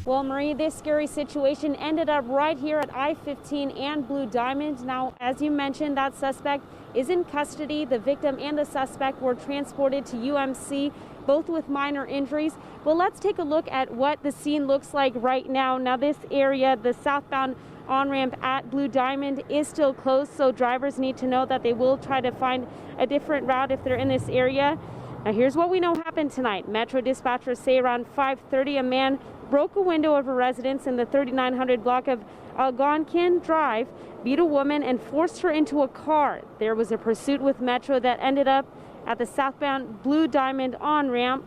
Well, Marie, this scary situation ended up right here at I-15 and Blue Diamond. Now, as you mentioned, that suspect is in custody. The victim and the suspect were transported to UMC, both with minor injuries. Well, let's take a look at what the scene looks like right now. Now, this area, the southbound on-ramp at Blue Diamond, is still closed, so drivers need to know that they will try to find a different route if they're in this area. Now, here's what we know happened tonight. Metro dispatchers say around 5:30, a man broke a window of a residence in the 3900 block of Algonquin Drive, beat a woman, and forced her into a car. There was a pursuit with Metro that ended up at the southbound Blue Diamond on-ramp.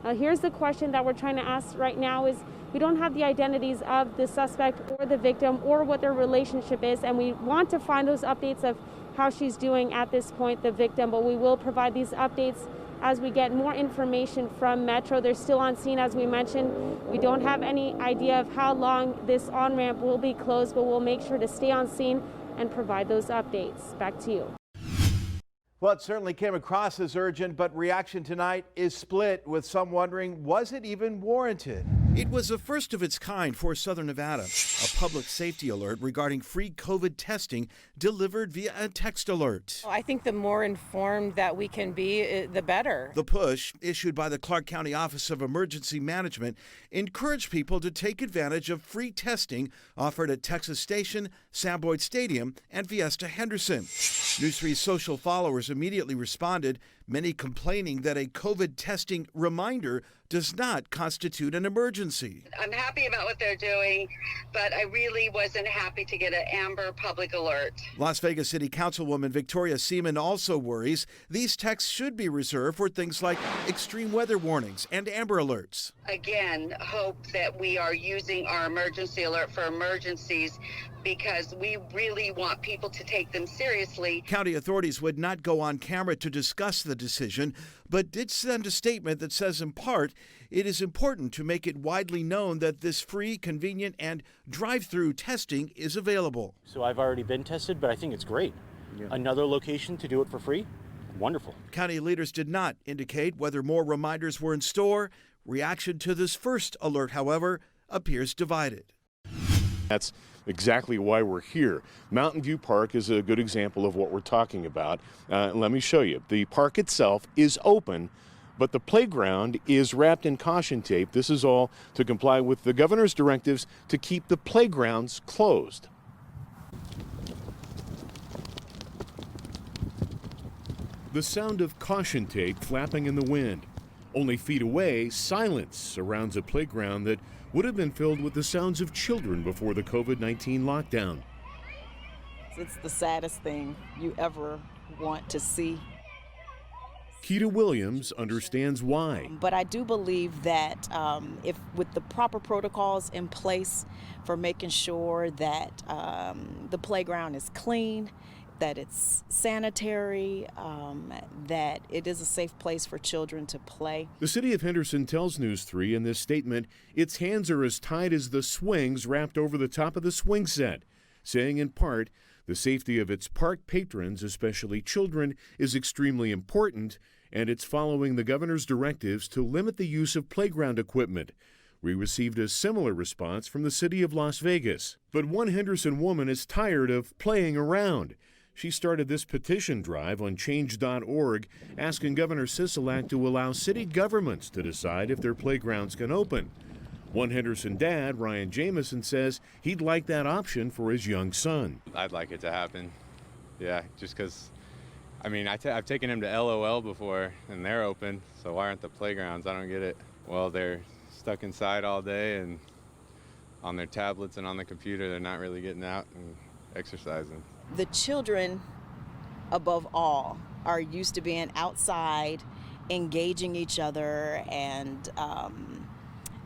Here's the question that we're trying to ask right now is, we don't have the identities of the suspect or the victim or what their relationship is, and we want to find those updates of how she's doing at this point, the victim, but we will provide these updates as we get more information from Metro. They're still on scene, as we mentioned. We don't have any idea of how long this on-ramp will be closed, but we'll make sure to stay on scene and provide those updates. Back to you. Well, it certainly came across as urgent, but reaction tonight is split, with some wondering, was it even warranted? It was a first of its kind for Southern Nevada, a public safety alert regarding free COVID testing delivered via a text alert. I think the more informed that we can be, the better. The push, issued by the Clark County Office of Emergency Management, encouraged people to take advantage of free testing offered at Texas Station, Sam Boyd Stadium, and Fiesta Henderson. News 3's social followers immediately responded, many complaining that a COVID testing reminder does not constitute an emergency. I'm happy about what they're doing, but I really wasn't happy to get an Amber public alert. Las Vegas City Councilwoman Victoria Seaman also worries these texts should be reserved for things like extreme weather warnings and Amber alerts. Again, hope that we are using our emergency alert for emergencies, because we really want people to take them seriously. County authorities would not go on camera to discuss the decision, but did send a statement that says, in part, it is important to make it widely known that this free, convenient, and drive-through testing is available. So I've already been tested, but I think it's great. Yeah. Another location to do it for free? Wonderful. County leaders did not indicate whether more reminders were in store. Reaction to this first alert, however, appears divided. That's exactly why we're here. Mountain View Park is a good example of what we're talking about. Let me show you. The park itself is open, but the playground is wrapped in caution tape. This is all to comply with the governor's directives to keep the playgrounds closed. The sound of caution tape flapping in the wind. Only feet away, silence surrounds a playground that would have been filled with the sounds of children before the COVID-19 lockdown. It's the saddest thing you ever want to see. Tyrell Williams understands why. But I do believe that if with the proper protocols in place for making sure that the playground is clean, that it's sanitary, that it is a safe place for children to play. The city of Henderson tells News 3 in this statement its hands are as tight as the swings wrapped over the top of the swing set, saying in part the safety of its park patrons, especially children, is extremely important, and it's following the governor's directives to limit the use of playground equipment. We received a similar response from the city of Las Vegas. But one Henderson woman is tired of playing around. She started this petition drive on change.org asking Governor Sisolak to allow city governments to decide if their playgrounds can open. One Henderson dad, Ryan Jameson, says he'd like that option for his young son. I'd like it to happen. Yeah, just because, I mean, I've taken him to LOL before and they're open, so why aren't the playgrounds? I don't get it. Well, they're stuck inside all day and on their tablets and on the computer. They're not really getting out and exercising. The children, above all, are used to being outside, engaging each other, and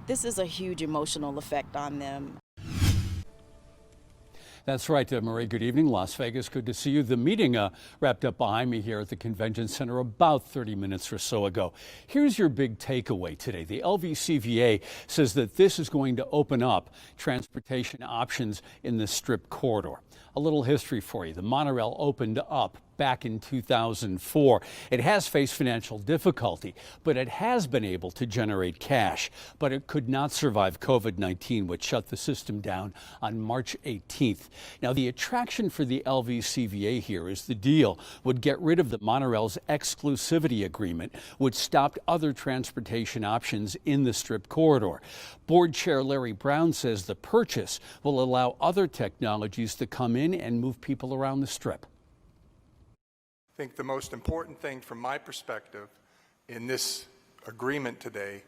this is a huge emotional effect on them. That's right, Marie. Good evening, Las Vegas. Good to see you. The meeting wrapped up behind me here at the Convention Center about 30 minutes or so ago. Here's your big takeaway today. The LVCVA says that this is going to open up transportation options in the Strip corridor. A little history for you. The monorail opened up back in 2004. It has faced financial difficulty, but it has been able to generate cash. But it could not survive COVID-19, which shut the system down on March 18th. Now, the attraction for the LVCVA here is the deal would get rid of the monorail's exclusivity agreement, which stopped other transportation options in the Strip corridor. Board Chair Larry Brown says the purchase will allow other technologies to come in and move people around the Strip. I think the most important thing from my perspective in this agreement today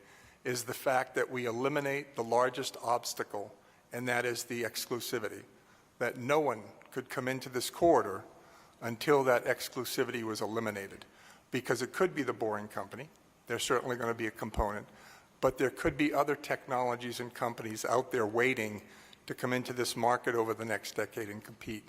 is the fact that we eliminate the largest obstacle, and that is the exclusivity, that no one could come into this corridor until that exclusivity was eliminated, because it could be the boring company. There's certainly going to be a component, but there could be other technologies and companies out there waiting to come into this market over the next decade and compete.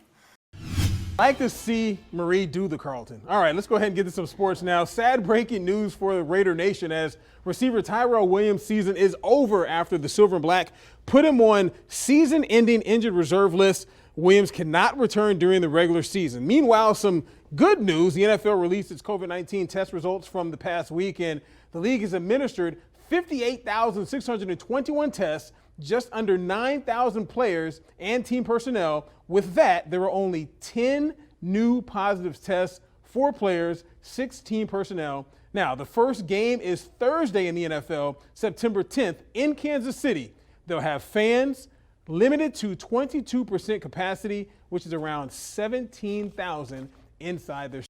I like to see Marie do the Carlton. All right, let's go ahead and get to some sports now. Sad breaking news for the Raider Nation as receiver Tyrell Williams' season is over after the Silver and Black put him on season-ending injured reserve list. Williams cannot return during the regular season. Meanwhile, some good news. The NFL released its COVID-19 test results from the past week, and the league has administered 58,621 tests, just under 9,000 players and team personnel. With that, there were only 10 new positive tests, 4 players, 6 team personnel. Now, the first game is Thursday in the NFL, September 10th in Kansas City. They'll have fans limited to 22% capacity, which is around 17,000 inside their